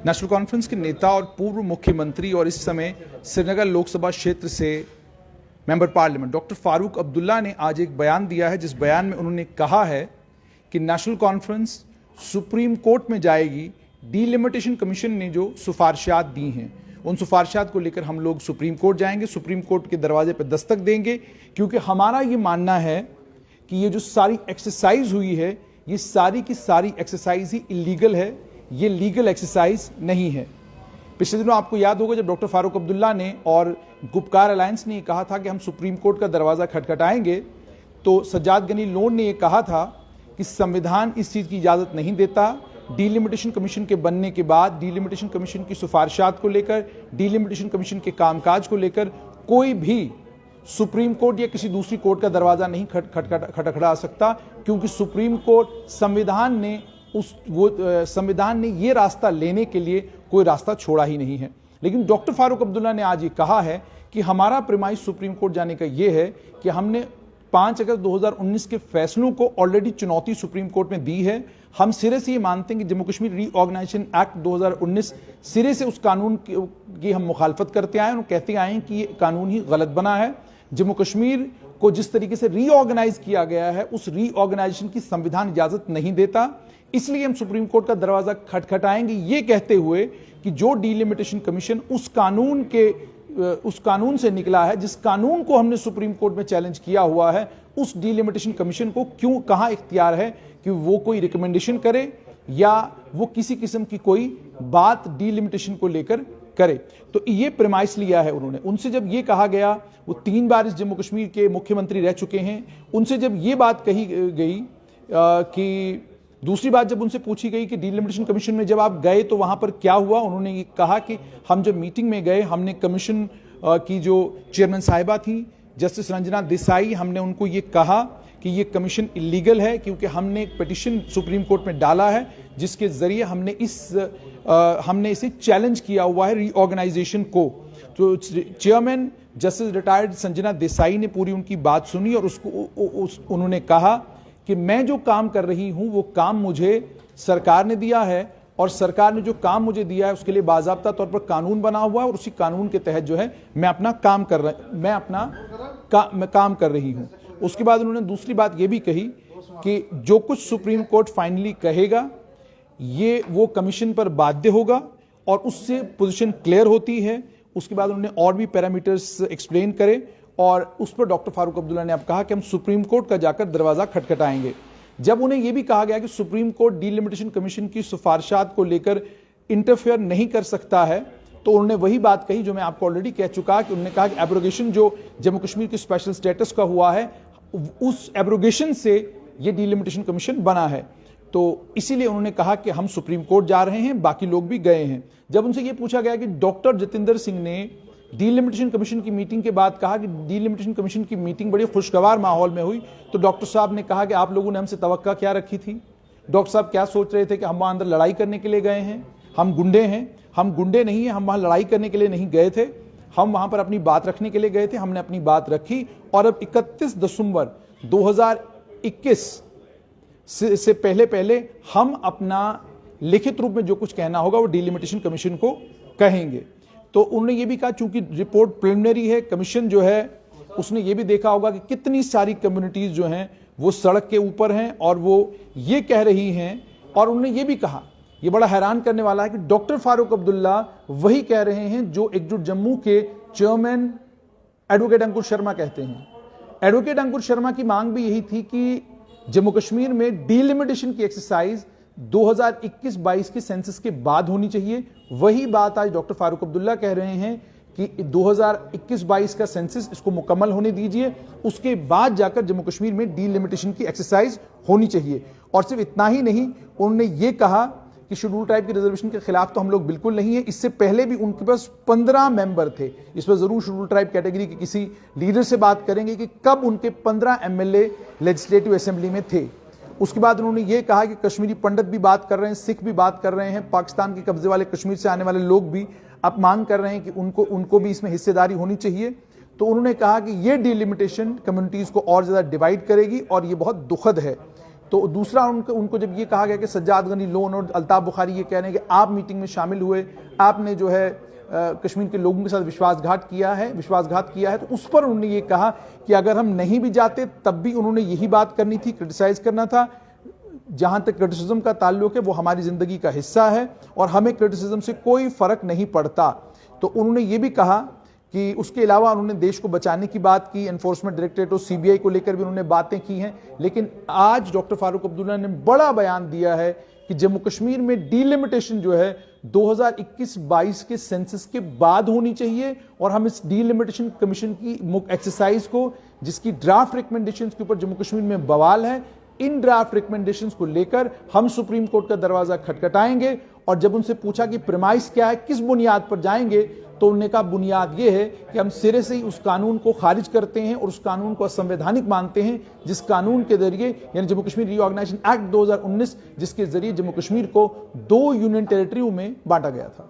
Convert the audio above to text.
National conference के नेता और पूर्व मुख्यमंत्री और इस समय श्रीनगर लोकसभा क्षेत्र से member parliament doctor Farooq Abdullah ने आज एक बयान दिया है, जिस बयान में उन्होंने कहा है कि नेशनल कॉन्फ्रेंस सुप्रीम कोर्ट में जाएगी। डीलिमिटेशन कमीशन ने जो सिफारिशात दी हैं, उन सिफारिशात को लेकर हम लोग सुप्रीम कोर्ट जाएंगे, सुप्रीम कोर्ट के दरवाजे पर दस्तक देंगे, क्योंकि हमारा ये मानना है कि ये जो सारी एक्सरसाइज हुई है, ये सारी की सारी एक्सरसाइज ही इलीगल है, ये लीगल एक्सरसाइज नहीं है। पिछले दिनों आपको याद होगा जब डॉक्टर फारूक अब्दुल्ला ने और गुपकार अलायंस ने कहा था कि हम सुप्रीम कोर्ट का दरवाज़ा खटखटाएंगे, तो सज्जाद गनी लोन ने यह कहा था कि संविधान इस चीज़ की इजाज़त नहीं देता। डीलिमिटेशन कमीशन के बनने के बाद डीलिमिटेशन कमीशन की सिफारिशात को लेकर, डीलिमिटेशन कमीशन के कामकाज को लेकर कोई भी सुप्रीम कोर्ट या किसी दूसरी कोर्ट का दरवाज़ा नहीं खटखटा सकता, क्योंकि सुप्रीम कोर्ट संविधान ने ये रास्ता लेने के लिए कोई रास्ता छोड़ा ही नहीं है। लेकिन डॉक्टर फारूक अब्दुल्ला ने आज ये कहा है कि हमारा प्रीमाइस सुप्रीम कोर्ट जाने का ये है कि हमने 5 अगस्त 2019 के फैसलों को ऑलरेडी चुनौती सुप्रीम कोर्ट में दी है। हम सिरे से ये मानते हैं कि जम्मू कश्मीर रीऑर्गेनाइजेशन एक्ट 2019 सिरे से उस कानून की हम मुखालफत करते आए और कहते आए हैं कि ये कानून ही गलत बना है। जम्मू कश्मीर को जिस तरीके से रीऑर्गेनाइज किया गया है, उस रीऑर्गेनाइजेशन की संविधान इजाजत नहीं देता, इसलिए हम सुप्रीम कोर्ट का दरवाजा खटखटाएंगे, ये कहते हुए कि जो डीलिमिटेशन कमीशन उस कानून से निकला है, जिस कानून को हमने सुप्रीम कोर्ट में चैलेंज किया हुआ है, उस डीलिमिटेशन कमीशन को क्यों कहां इख्तियार है कि वो कोई रिकमेंडेशन करे या वो किसी किस्म की कोई बात डीलिमिटेशन को लेकर करे। तो ये प्रेमाइस लिया है उन्होंने। उनसे जब ये कहा गया, वो 3 बार इस जम्मू कश्मीर के मुख्यमंत्री रह चुके हैं, उनसे जब ये बात कही गई कि दूसरी बात जब उनसे पूछी गई कि डीलिमिटेशन कमीशन में जब आप गए तो वहां पर क्या हुआ, उन्होंने ये कहा कि हम जब मीटिंग में गए, हमने कमीशन की जो चेयरमैन साहिबा थी जस्टिस रंजना देसाई, हमने उनको ये कहा कि ये कमीशन इलीगल है, क्योंकि हमने एक पिटीशन सुप्रीम कोर्ट में डाला है जिसके जरिए हमने इसे चैलेंज किया हुआ है रीऑर्गेनाइजेशन को। तो chairman justice retired Sanjana Desai ने पूरी उनकी बात सुनी और उन्होंने कहा कि मैं जो काम कर रही हूं वो काम मुझे सरकार ने दिया है, और सरकार ने जो काम मुझे दिया है उसके लिए बाज़ाब्ता तौर पर कानून बना हुआ है, और उसी कानून के तहत जो है मैं अपना काम कर रही हूं। उसके बाद उन्होंने दूसरी बात ये भी कही कि जो कुछ सुप्रीम कोर्ट फाइनली कहेगा ये वो कमीशन पर बाध्य होगा, और उससे पोजीशन क्लियर होती है। उसके बाद उन्होंने और भी पैरामीटर्स एक्सप्लेन करे, और उस पर डॉक्टर फारूक अब्दुल्ला ने अब कहा कि हम सुप्रीम कोर्ट का जाकर दरवाजा खटखटाएंगे। जब उन्हें यह भी कहा गया कि सुप्रीम कोर्ट डीलिमिटेशन कमीशन की सिफारिशात को लेकर इंटरफेयर नहीं कर सकता है, तो उन्होंने वही बात कही जो मैं आपको ऑलरेडी कह चुका कि उन्होंने कहा कि एब्रोगेशन जो जम्मू कश्मीर के स्पेशल स्टेटस का हुआ है, उस एब्रोगेशन से ये डीलिमिटेशन कमीशन बना है। तो इसीलिए उन्होंने कहा कि हम सुप्रीम कोर्ट जा रहे हैं, बाकी लोग भी गए हैं। जब उनसे यह पूछा गया कि डॉक्टर जितेंद्र सिंह ने डीलिमिटेशन कमीशन की मीटिंग के बाद कहा कि डीलिमिटेशन कमीशन की मीटिंग बड़ी खुशगवार माहौल में हुई, तो डॉक्टर साहब ने कहा कि आप लोगों ने हमसे तवक्का क्या रखी थी? डॉक्टर साहब क्या सोच रहे थे कि हम वहां अंदर लड़ाई करने के लिए गए हैं? हम गुंडे हैं? हम गुंडे नहीं हैं, हम वहां लड़ाई करने के लिए नहीं गए थे, हम वहां पर अपनी बात रखने के लिए गए थे। हमने अपनी बात रखी, और अब 31 दिसंबर 2021 से पहले हम अपना लिखित रूप में जो कुछ कहना होगा वो डीलिमिटेशन कमीशन को कहेंगे। तो उन्होंने ये भी कहा, चूंकि रिपोर्ट प्रिलिमिनरी है, कमीशन जो है उसने ये भी देखा होगा कि कितनी सारी कम्युनिटीज जो हैं वो सड़क के ऊपर हैं और वो ये कह रही हैं, और उन्होंने ये भी कहा, ये बड़ा हैरान करने वाला है कि डॉक्टर फारूक अब्दुल्ला वही कह रहे हैं जो एकजुट जम्मू के चेयरमैन एडवोकेट अंकुर शर्मा कहते हैं। एडवोकेट अंकुर शर्मा की मांग भी यही थी कि जम्मू कश्मीर में डीलिमिटेशन की एक्सरसाइज 2021-22 के सेंसस के बाद होनी चाहिए। वही बात आज डॉक्टर फारूक अब्दुल्ला कह रहे हैं कि 2021-22 का सेंसस इसको मुकम्मल होने दीजिए, उसके बाद जाकर जम्मू कश्मीर में डीलिमिटेशन की एक्सरसाइज होनी चाहिए। और सिर्फ इतना ही नहीं, उन्होंने ये कहा कि शेड्यूल ट्राइब की रिजर्वेशन के खिलाफ तो हम लोग बिल्कुल नहीं है। इससे पहले भी उनके पास 15 मेंबर थे। इस पर जरूर शेड्यूल ट्राइब कैटेगरी के किसी लीडर से बात करेंगे कि कब उनके 15 एमएलए लेजिस्लेटिव असेंबली में थे। उसके बाद उन्होंने ये कहा कि कश्मीरी पंडित भी बात कर रहे हैं, सिख भी बात कर रहे हैं, पाकिस्तान के कब्जे वाले कश्मीर से आने वाले लोग भी अब मांग कर रहे हैं कि उनको भी इसमें हिस्सेदारी होनी चाहिए। तो उन्होंने कहा कि ये डीलिमिटेशन कम्युनिटीज को और ज्यादा डिवाइड करेगी, और ये बहुत दुखद है, तो दूसरा उनको जब ये कहा गया कि सज्जाद गनी लोन और अल्ताफ बुखारी ये कह रहे हैं कि आप मीटिंग में शामिल हुए, आपने जो है कश्मीर के लोगों के साथ विश्वासघात किया है, तो उस पर उन्होंने ये कहा कि अगर हम नहीं भी जाते तब भी उन्होंने यही बात करनी थी, क्रिटिसाइज करना था। जहां तक क्रिटिसिज्म का ताल्लुक है वो हमारी जिंदगी का हिस्सा है और हमें क्रिटिसिज्म से कोई फर्क नहीं पड़ता। तो उन्होंने ये भी कहा कि उसके अलावा उन्होंने देश को बचाने की बात की, एनफोर्समेंट डायरेक्टरेट और सीबीआई को लेकर भी उन्होंने बातें की हैं। लेकिन आज डॉक्टर फारूक अब्दुल्ला ने बड़ा बयान दिया है कि जम्मू कश्मीर में डीलिमिटेशन जो है 2021-22 के सेंसस के बाद होनी चाहिए और हम इस डीलिमिटेशन कमीशन की एक्सरसाइज को, जिसकी ड्राफ्ट रिकमेंडेशंस के ऊपर जम्मू कश्मीर में बवाल है, इन ड्राफ्ट रिकमेंडेशंस को लेकर हम सुप्रीम कोर्ट का दरवाजा खटखटाएंगे। और जब उनसे पूछा कि प्रेमाइस क्या है, किस बुनियाद पर जाएंगे, तो उन्होंने कहा बुनियाद यह है कि हम सिरे से ही उस कानून को खारिज करते हैं और उस कानून को असंवैधानिक मानते हैं, जिस कानून के जरिए यानी जम्मू कश्मीर रीऑर्गेनाइजेशन एक्ट 2019, जिसके जरिए जम्मू कश्मीर को 2 यूनियन टेरिटरियों में बांटा गया था।